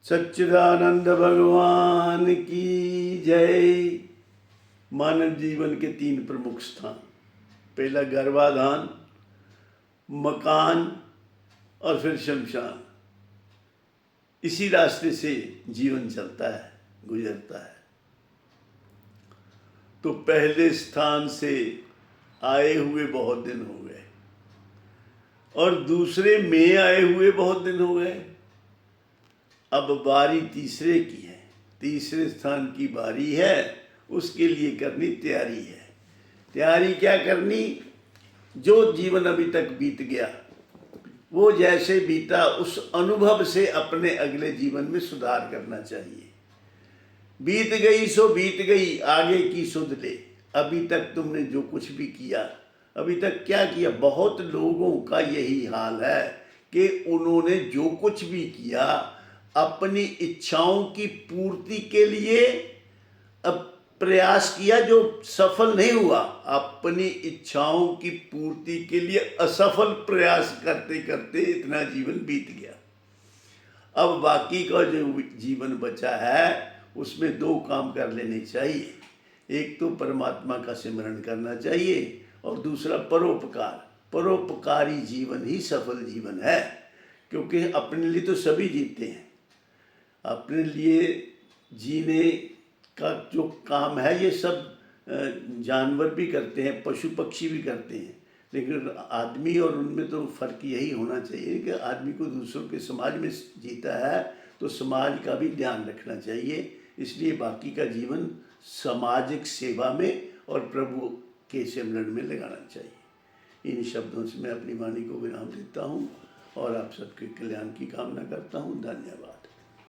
सच्चिदानंद भगवान की जय। मानव जीवन के 3 प्रमुख स्थान, पहला गर्भाधान, मकान और फिर शमशान। इसी रास्ते से जीवन चलता है, गुजरता है। तो पहले स्थान से आए हुए बहुत दिन हो गए और दूसरे में आए हुए बहुत दिन हो गए। अब बारी तीसरे की है, तीसरे स्थान की बारी है, उसके लिए करनी तैयारी है। तैयारी क्या करनी? जो जीवन अभी तक बीत गया वो जैसे बीता उस अनुभव से अपने अगले जीवन में सुधार करना चाहिए। बीत गई सो बीत गई, आगे की सुध ले। अभी तक तुमने जो कुछ भी किया, अभी तक क्या किया? बहुत लोगों का यही हाल है कि उन्होंने जो कुछ भी किया अपनी इच्छाओं की पूर्ति के लिए अब प्रयास किया, जो सफल नहीं हुआ। अपनी इच्छाओं की पूर्ति के लिए असफल प्रयास करते करते इतना जीवन बीत गया। अब बाकी का जो जीवन बचा है उसमें 2 काम कर लेने चाहिए। एक तो परमात्मा का सिमरन करना चाहिए और दूसरा परोपकार। परोपकारी जीवन ही सफल जीवन है, क्योंकि अपने लिए तो सभी जीते हैं। अपने लिए जीने का जो काम है ये सब जानवर भी करते हैं, पशु पक्षी भी करते हैं, लेकिन आदमी और उनमें तो फ़र्क यही होना चाहिए कि आदमी को दूसरों के समाज में जीता है तो समाज का भी ध्यान रखना चाहिए। इसलिए बाकी का जीवन सामाजिक सेवा में और प्रभु के सिमरन में लगाना चाहिए। इन शब्दों से मैं अपनी वाणी को विराम देता हूँ और आप सबके कल्याण की कामना करता हूँ। धन्यवाद।